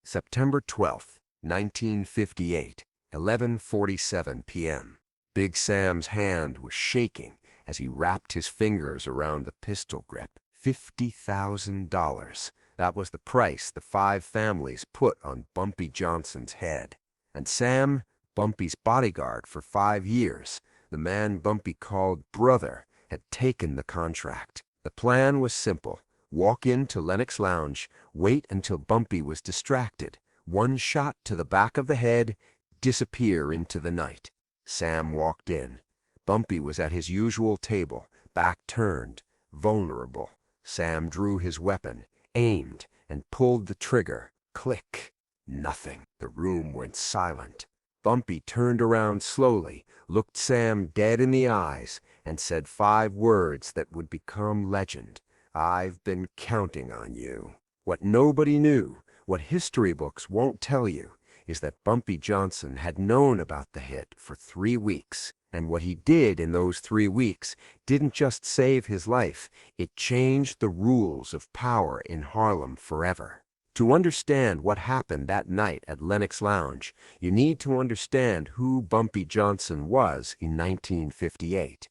September 12th, 1958, 11:47 p.m. Big Sam's hand was shaking as he wrapped his fingers around the pistol grip. $50,000. That was the price the five families put on Bumpy Johnson's head. And Sam, Bumpy's bodyguard for 5 years, the man Bumpy called brother, had taken the contract. The plan was simple. Walk into Lenox Lounge, wait until Bumpy was distracted, one shot to the back of the head, disappear into the night. Sam walked in. Bumpy was at his usual table, back turned, vulnerable. Sam drew his weapon, aimed, and pulled the trigger. Click. Nothing. The room went silent. Bumpy turned around slowly, looked Sam dead in the eyes, and said 5 words that would become legend. "I've been counting on you." What nobody knew, what history books won't tell you, is that Bumpy Johnson had known about the hit for 3 weeks. And what he did in those 3 weeks didn't just save his life, it changed the rules of power in Harlem forever. To understand what happened that night at Lenox Lounge, you need to understand who Bumpy Johnson was in 1958.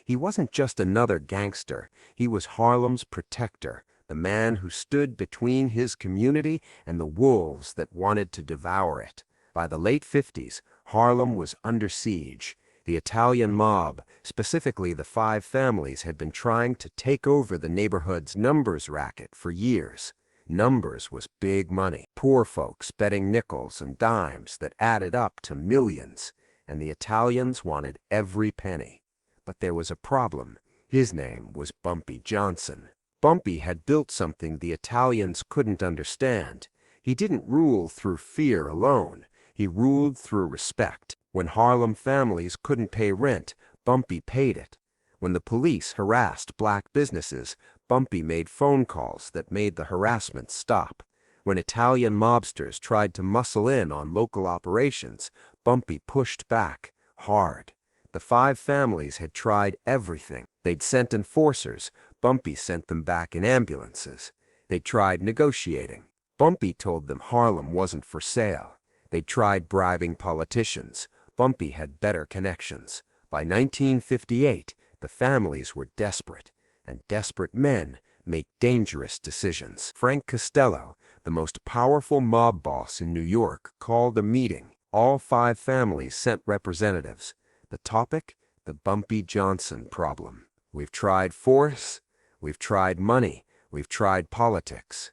He wasn't just another gangster, he was Harlem's protector, the man who stood between his community and the wolves that wanted to devour it. By the late 50s, Harlem was under siege. The Italian mob, specifically the 5 families, had been trying to take over the neighborhood's numbers racket for years. Numbers was big money. Poor folks betting nickels and dimes that added up to millions, and the Italians wanted every penny. But there was a problem. His name was Bumpy Johnson. Bumpy had built something the Italians couldn't understand. He didn't rule through fear alone. He ruled through respect. When Harlem families couldn't pay rent, Bumpy paid it. When the police harassed black businesses, Bumpy made phone calls that made the harassment stop. When Italian mobsters tried to muscle in on local operations, Bumpy pushed back, hard. The 5 families had tried everything. They'd sent enforcers. Bumpy sent them back in ambulances. They tried negotiating. Bumpy told them Harlem wasn't for sale. They tried bribing politicians. Bumpy had better connections. By 1958, the families were desperate, and desperate men make dangerous decisions. Frank Costello, the most powerful mob boss in New York, called a meeting. All 5 families sent representatives. The topic? The Bumpy Johnson problem. We've tried force, we've tried money, we've tried politics.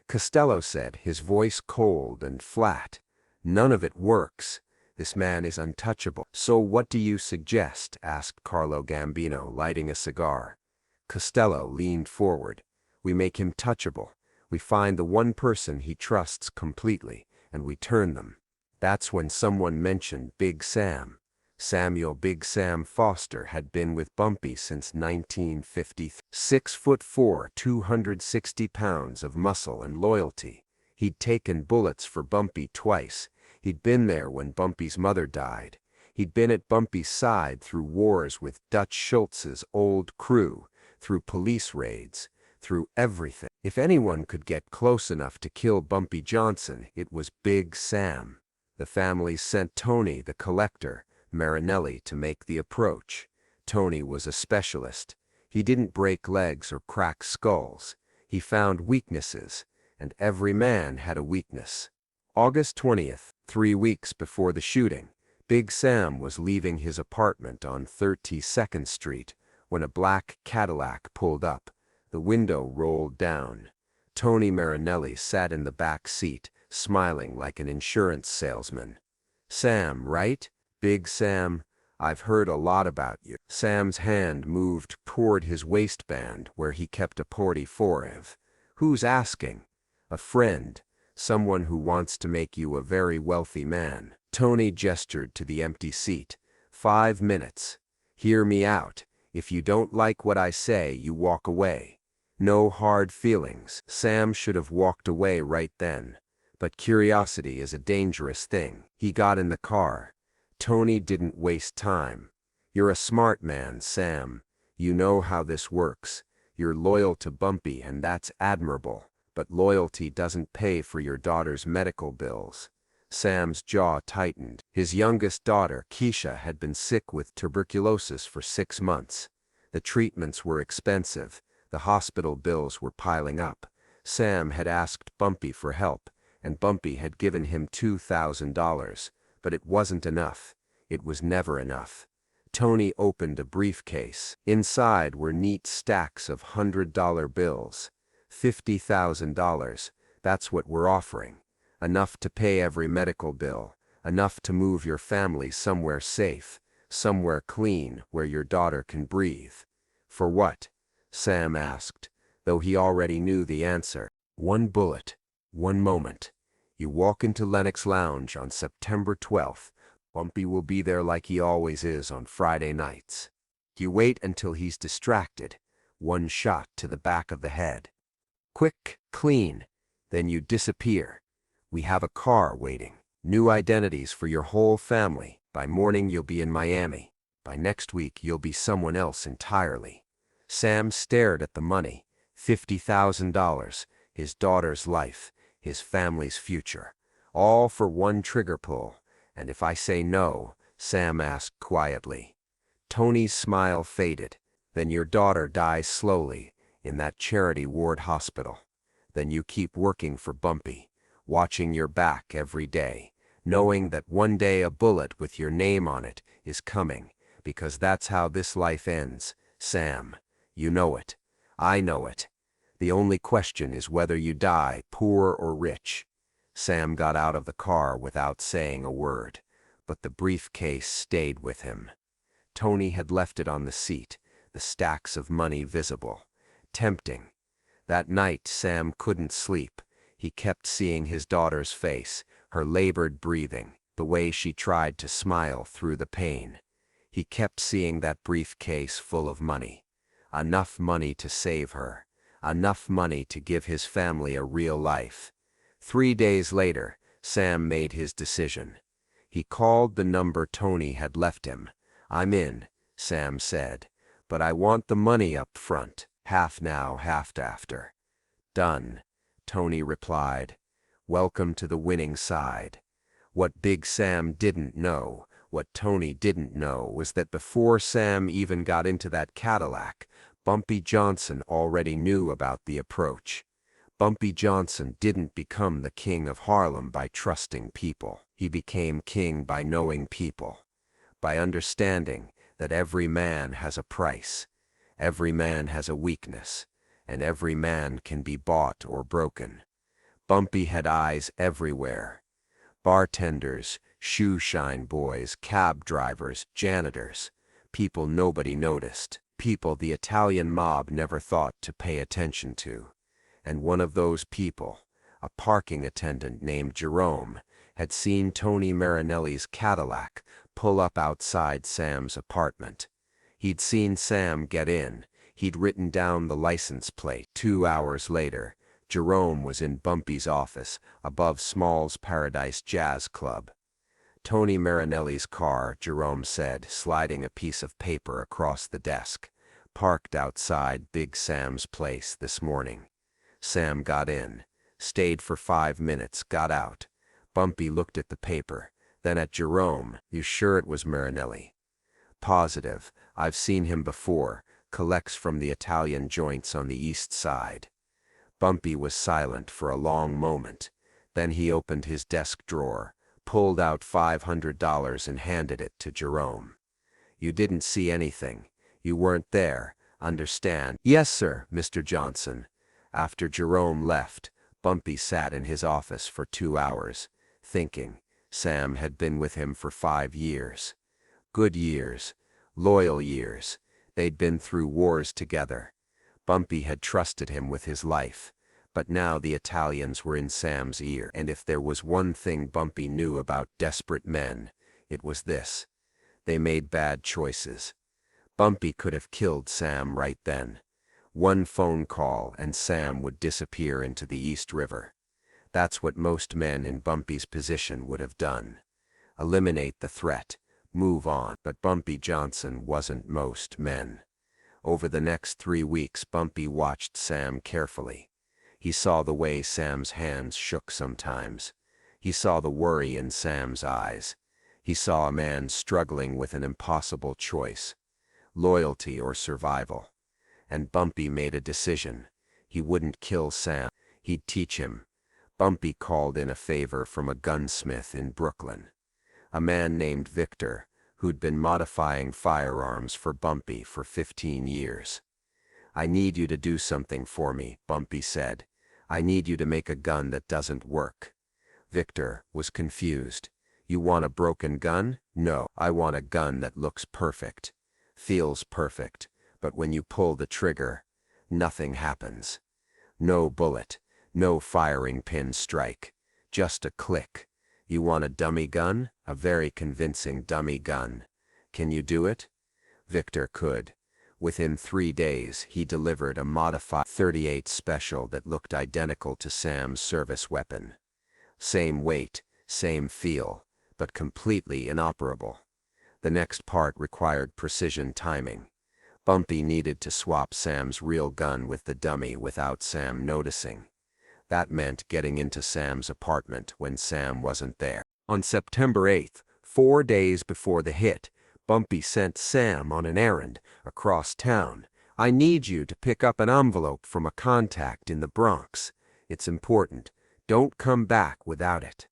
Costello said, his voice cold and flat, "None of it works. This man is untouchable." "So what do you suggest?" asked Carlo Gambino, lighting a cigar. Costello leaned forward. "We make him touchable. We find the one person he trusts completely, and we turn them." That's when someone mentioned Big Sam. Samuel Big Sam Foster had been with Bumpy since 1953. 6'4", 260 pounds of muscle and loyalty. He'd taken bullets for Bumpy twice. He'd been there when Bumpy's mother died. He'd been at Bumpy's side through wars with Dutch Schultz's old crew, through police raids, through everything. If anyone could get close enough to kill Bumpy Johnson, it was Big Sam. The families sent Tony, the collector, Marinelli, to make the approach. Tony was a specialist. He didn't break legs or crack skulls. He found weaknesses, and every man had a weakness. August 20th, 3 weeks before the shooting, Big Sam was leaving his apartment on 32nd Street when a black Cadillac pulled up. The window rolled down. Tony Marinelli sat in the back seat, smiling like an insurance salesman. "Sam, right? Big Sam, I've heard a lot about you." Sam's hand moved toward his waistband where he kept a 44. "Who's asking?" "A friend. Someone who wants to make you a very wealthy man." Tony gestured to the empty seat. 5 minutes. Hear me out. If you don't like what I say, you walk away. No hard feelings. Sam should have walked away right then. But curiosity is a dangerous thing. He got in the car. Tony didn't waste time. "You're a smart man, Sam. You know how this works. You're loyal to Bumpy, and that's admirable. but loyalty doesn't pay for your daughter's medical bills. Sam's jaw tightened. His youngest daughter, Keisha, had been sick with tuberculosis for 6 months. The treatments were expensive. The hospital bills were piling up. Sam had asked Bumpy for help, and Bumpy had given him $2,000, but it wasn't enough. It was never enough. Tony opened a briefcase. Inside were neat stacks of $100 bills. $50,000, that's what we're offering. Enough to pay every medical bill, enough to move your family somewhere safe, somewhere clean where your daughter can breathe. For what? Sam asked, though he already knew the answer. One bullet, one moment. You walk into Lenox Lounge on September 12th. Bumpy will be there like he always is on Friday nights. You wait until he's distracted. One shot to the back of the head. Quick, clean. Then you disappear. We have a car waiting. New identities for your whole family. By morning you'll be in Miami. By next week you'll be someone else entirely. Sam stared at the money. $50,000. His daughter's life. His family's future. All for one trigger pull. And if I say no, Sam asked quietly. Tony's smile faded. Then your daughter dies slowly in that charity ward hospital. Then you keep working for Bumpy, watching your back every day, knowing that one day a bullet with your name on it is coming, because that's how this life ends. Sam, you know it. I know it. The only question is whether you die poor or rich. Sam got out of the car without saying a word, but the briefcase stayed with him. Tony had left it on the seat, the stacks of money visible. Tempting. That night Sam couldn't sleep. He kept seeing his daughter's face, her labored breathing, the way she tried to smile through the pain. He kept seeing that briefcase full of money. Enough money to save her. Enough money to give his family a real life. 3 days later, Sam made his decision. He called the number Tony had left him. I'm in, Sam said, but I want the money up front, half now, half after. Done, Tony replied. Welcome to the winning side. What Big Sam didn't know, what Tony didn't know, was that before Sam even got into that Cadillac, Bumpy Johnson already knew about the approach. Bumpy Johnson didn't become the king of Harlem by trusting people. He became king by knowing people, by understanding that every man has a price, every man has a weakness, and every man can be bought or broken. Bumpy had eyes everywhere. Bartenders, shoe shine boys, cab drivers, janitors, people nobody noticed, people the Italian mob never thought to pay attention to. And one of those people, a parking attendant named Jerome, had seen Tony Marinelli's Cadillac pull up outside Sam's apartment. He'd seen Sam get in. He'd written down the license plate. 2 hours later, Jerome was in Bumpy's office above Small's Paradise Jazz Club. Tony Marinelli's car, Jerome said, sliding a piece of paper across the desk, parked outside Big Sam's place this morning. Sam got in, stayed for 5 minutes, got out. Bumpy looked at the paper, then at Jerome. You sure it was Marinelli? Positive. I've seen him before. Collects from the Italian joints on the east side. Bumpy was silent for a long moment. Then he opened his desk drawer, pulled out $500 and handed it to Jerome. You didn't see anything. You weren't there, understand? Yes, sir, Mr. Johnson. After Jerome left, Bumpy sat in his office for 2 hours, thinking. Sam had been with him for 5 years. Good years, loyal years. They'd been through wars together. Bumpy had trusted him with his life, but now the Italians were in Sam's ear. And if there was one thing Bumpy knew about desperate men, it was this. They made bad choices. Bumpy could have killed Sam right then. One phone call and Sam would disappear into the East River. That's what most men in Bumpy's position would have done. Eliminate the threat, move on. But Bumpy Johnson wasn't most men. Over the next 3 weeks, Bumpy watched Sam carefully. He saw the way Sam's hands shook sometimes. He saw the worry in Sam's eyes. He saw a man struggling with an impossible choice, loyalty or survival. And Bumpy made a decision. He wouldn't kill Sam. He'd teach him. Bumpy called in a favor from a gunsmith in Brooklyn, a man named Victor, who'd been modifying firearms for Bumpy for 15 years. "I need you to do something for me," Bumpy said. "I need you to make a gun that doesn't work." Victor was confused. "You want a broken gun?" "No, I want a gun that looks perfect, feels perfect, but when you pull the trigger, nothing happens. No bullet, no firing pin strike, just a click. You want a dummy gun? A very convincing dummy gun. Can you do it?" Victor could. Within 3 days, he delivered a modified .38 special that looked identical to Sam's service weapon. Same weight, same feel, but completely inoperable. The next part required precision timing. Bumpy needed to swap Sam's real gun with the dummy without Sam noticing. That meant getting into Sam's apartment when Sam wasn't there. On September 8th, 4 days before the hit, Bumpy sent Sam on an errand across town. "I need you to pick up an envelope from a contact in the Bronx. It's important. Don't come back without it."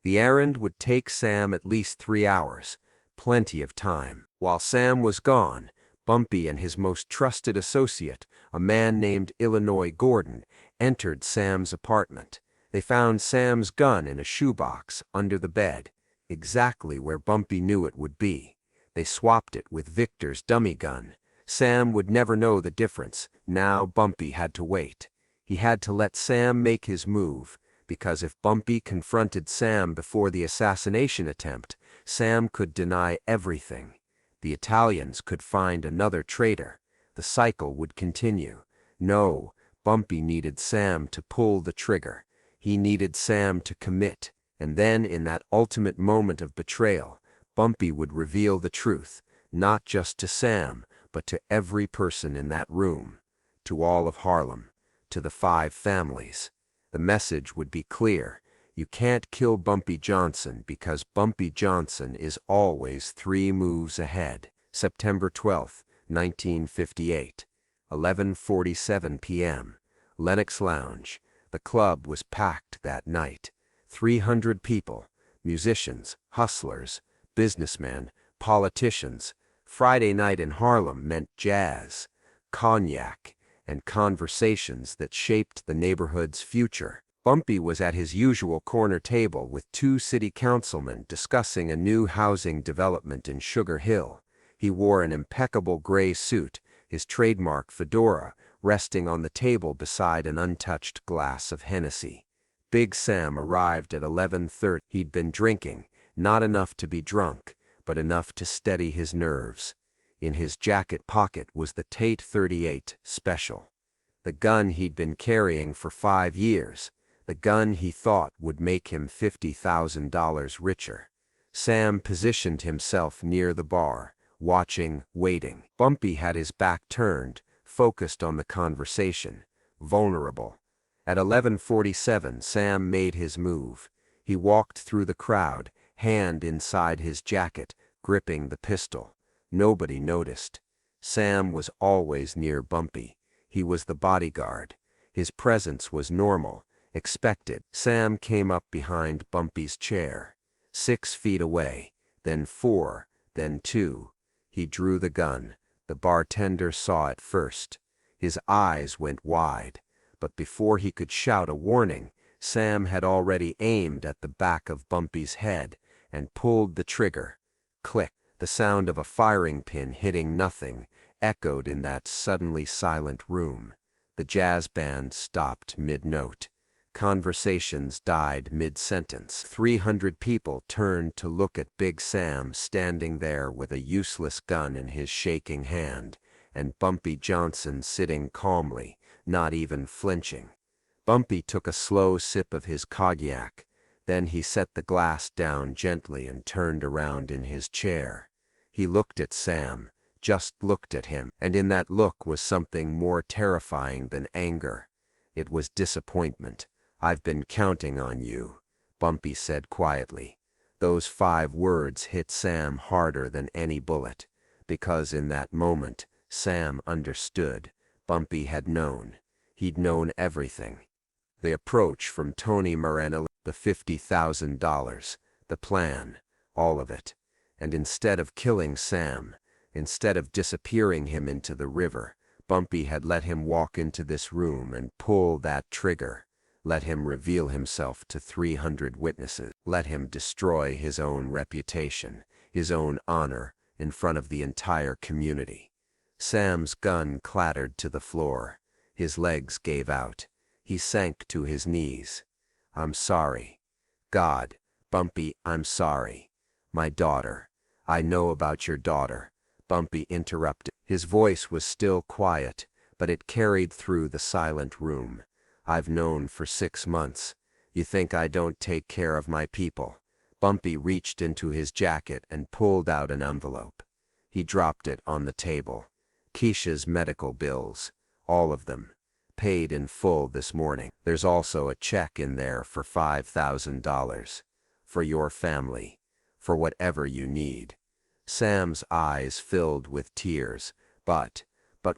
The errand would take Sam at least 3 hours, plenty of time. While Sam was gone, Bumpy and his most trusted associate, a man named Illinois Gordon, entered Sam's apartment. They found Sam's gun in a shoebox under the bed, exactly where Bumpy knew it would be. They swapped it with Victor's dummy gun. Sam would never know the difference. Now Bumpy had to wait. He had to let Sam make his move, because if Bumpy confronted Sam before the assassination attempt, Sam could deny everything. The Italians could find another traitor. The cycle would continue. No, Bumpy needed Sam to pull the trigger. He needed Sam to commit. And then, in that ultimate moment of betrayal, Bumpy would reveal the truth, not just to Sam, but to every person in that room, to all of Harlem, to the 5 families. The message would be clear. You can't kill Bumpy Johnson because Bumpy Johnson is always 3 moves ahead. September 12, 1958, 11:47 p.m., Lenox Lounge. The club was packed that night. 300 people, musicians, hustlers, businessmen, politicians. Friday night in Harlem meant jazz, cognac, and conversations that shaped the neighborhood's future. Bumpy was at his usual corner table with 2 city councilmen discussing a new housing development in Sugar Hill. He wore an impeccable gray suit, his trademark fedora resting on the table beside an untouched glass of Hennessy. Big Sam arrived at 11:30. He'd been drinking, not enough to be drunk, but enough to steady his nerves. In his jacket pocket was the .38 special, the gun he'd been carrying for 5 years. The gun he thought would make him $50,000 richer. Sam positioned himself near the bar, watching, waiting. Bumpy had his back turned, focused on the conversation, vulnerable. At 11:47, Sam made his move. He walked through the crowd, hand inside his jacket, gripping the pistol. Nobody noticed. Sam was always near Bumpy. He was the bodyguard. His presence was normal, expected. Sam came up behind Bumpy's chair, 6 feet away, then 4, then 2. He drew the gun. The bartender saw it first. His eyes went wide, but before he could shout a warning, Sam had already aimed at the back of Bumpy's head and pulled the trigger. Click. The sound of a firing pin hitting nothing echoed in that suddenly silent room. The jazz band stopped mid-note. Conversations died mid-sentence. 300 people turned to look at Big Sam standing there with a useless gun in his shaking hand, and Bumpy Johnson sitting calmly, not even flinching. Bumpy took a slow sip of his cognac. Then he set the glass down gently and turned around in his chair. He looked at Sam, just looked at him, and in that look was something more terrifying than anger. It was disappointment. "I've been counting on you," Bumpy said quietly. Those 5 words hit Sam harder than any bullet, because in that moment, Sam understood. Bumpy had known. He'd known everything. The approach from Tony Marinelli, the $50,000, the plan, all of it. And instead of killing Sam, instead of disappearing him into the river, Bumpy had let him walk into this room and pull that trigger. Let him reveal himself to 300 witnesses. Let him destroy his own reputation, his own honor, in front of the entire community. Sam's gun clattered to the floor. His legs gave out. He sank to his knees. "I'm sorry. God, Bumpy, I'm sorry. My daughter. I know about your daughter," Bumpy interrupted. His voice was still quiet, but it carried through the silent room. "I've known for 6 months. You think I don't take care of my people?" Bumpy reached into his jacket and pulled out an envelope. He dropped it on the table. "Keisha's medical bills. All of them. Paid in full this morning. There's also a check in there for $5,000. For your family. For whatever you need." Sam's eyes filled with tears. But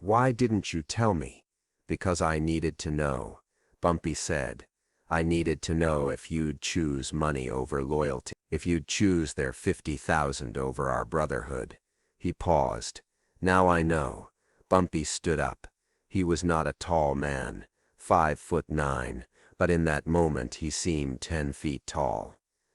why didn't you tell me?" "Because I needed to know," Bumpy said. "I needed to know if you'd choose money over loyalty. If you'd choose their 50,000 over our brotherhood." He paused. "Now I know." Bumpy stood up. He was not a tall man, 5'9", but in that moment he seemed 10 feet tall.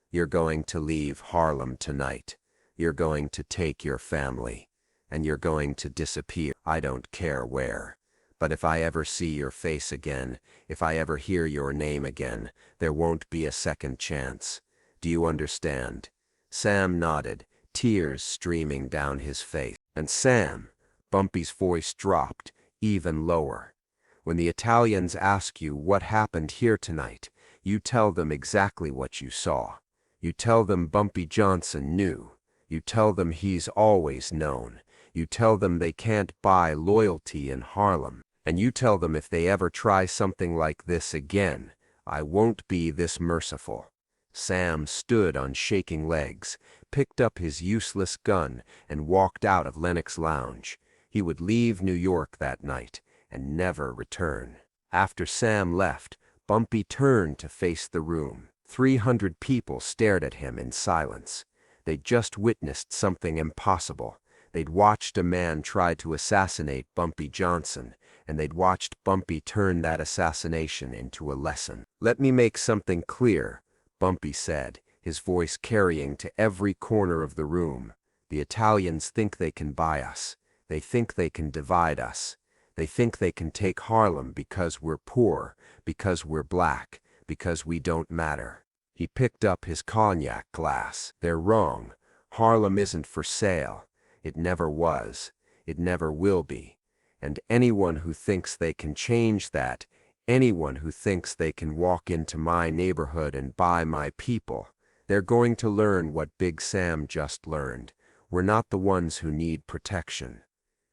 "You're going to leave Harlem tonight. You're going to take your family. And you're going to disappear. I don't care where. But if I ever see your face again, if I ever hear your name again, there won't be a second chance. Do you understand?" Sam nodded, tears streaming down his face. "And Sam," Bumpy's voice dropped, even lower, "when the Italians ask you what happened here tonight, you tell them exactly what you saw. You tell them Bumpy Johnson knew. You tell them he's always known. You tell them they can't buy loyalty in Harlem. And you tell them if they ever try something like this again, I won't be this merciful." Sam stood on shaking legs, picked up his useless gun, and walked out of Lenox Lounge. He would leave New York that night and never return. After Sam left, Bumpy turned to face the room. 300 people stared at him in silence. They'd just witnessed something impossible. They'd watched a man try to assassinate Bumpy Johnson, and they'd watched Bumpy turn that assassination into a lesson. "Let me make something clear," Bumpy said, his voice carrying to every corner of the room. "The Italians think they can buy us. They think they can divide us. They think they can take Harlem because we're poor, because we're black, because we don't matter." He picked up his cognac glass. "They're wrong. Harlem isn't for sale. It never was. It never will be. And anyone who thinks they can change that, anyone who thinks they can walk into my neighborhood and buy my people, they're going to learn what Big Sam just learned. We're not the ones who need protection.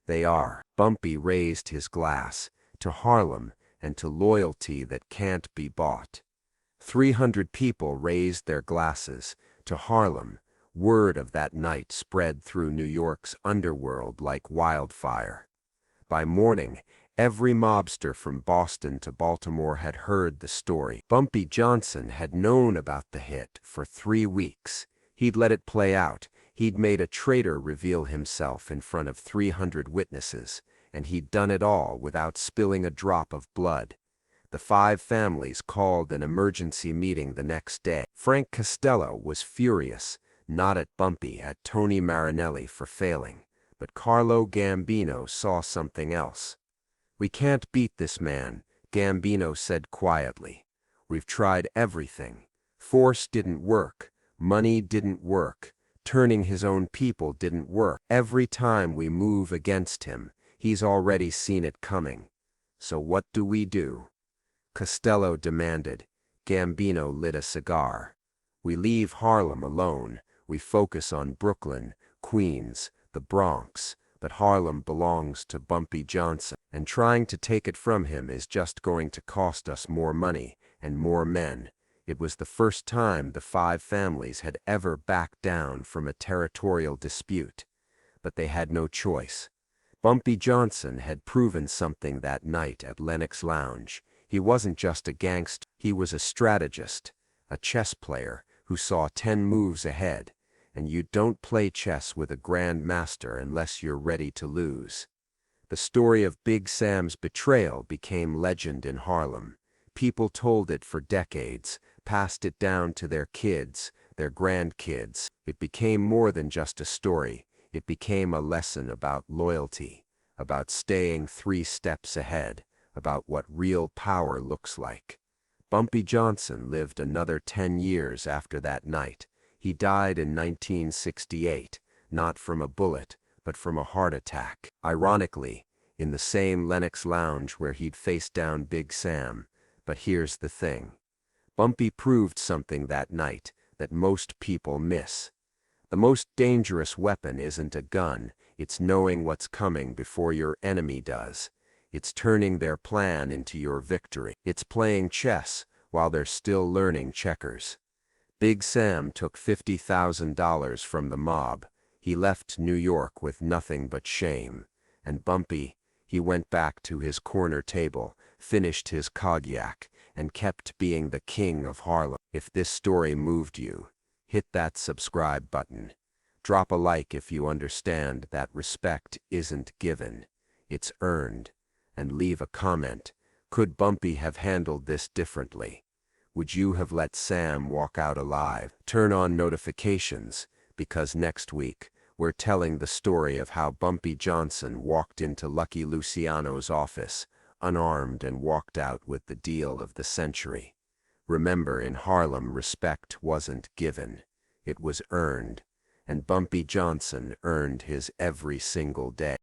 They are." Bumpy raised his glass, to Harlem and to loyalty that can't be bought. 300 people raised their glasses, to Harlem. Word of that night spread through New York's underworld like wildfire. By morning, every mobster from Boston to Baltimore had heard the story. Bumpy Johnson had known about the hit for 3 weeks. He'd let it play out. He'd made a traitor reveal himself in front of 300 witnesses, and he'd done it all without spilling a drop of blood. The 5 families called an emergency meeting the next day. Frank Costello was furious, not at Bumpy, at Tony Marinelli for failing, but Carlo Gambino saw something else. "We can't beat this man," Gambino said quietly. "We've tried everything. Force didn't work. Money didn't work. Turning his own people didn't work. Every time we move against him, he's already seen it coming. So what do we do?" Costello demanded. Gambino lit a cigar. "We leave Harlem alone. We focus on Brooklyn, Queens, the Bronx. but Harlem belongs to Bumpy Johnson, and trying to take it from him is just going to cost us more money and more men. It was the first time the five families had ever backed down from a territorial dispute, but they had no choice. Bumpy Johnson had proven something that night at Lenox Lounge. He wasn't just a gangster, he was a strategist, a chess player who saw 10 moves ahead, and you don't play chess with a grand master unless you're ready to lose. The story of Big Sam's betrayal became legend in Harlem. People told it for decades, passed it down to their kids, their grandkids. It became more than just a story. It became a lesson about loyalty, about staying 3 steps ahead, about what real power looks like. Bumpy Johnson lived another 10 years after that night. He died in 1968, not from a bullet, but from a heart attack. Ironically, in the same Lenox Lounge where he'd faced down Big Sam. But here's the thing. Bumpy proved something that night that most people miss. The most dangerous weapon isn't a gun, it's knowing what's coming before your enemy does. It's turning their plan into your victory. It's playing chess while they're still learning checkers. Big Sam took $50,000 from the mob. He left New York with nothing but shame. And Bumpy, he went back to his corner table, finished his cognac, and kept being the king of Harlem. If this story moved you, hit that subscribe button. Drop a like if you understand that respect isn't given, it's earned. And leave a comment. Could Bumpy have handled this differently? Would you have let Sam walk out alive? Turn on notifications, because next week, we're telling the story of how Bumpy Johnson walked into Lucky Luciano's office, unarmed, and walked out with the deal of the century. Remember, in Harlem, respect wasn't given, it was earned. And Bumpy Johnson earned his every single day.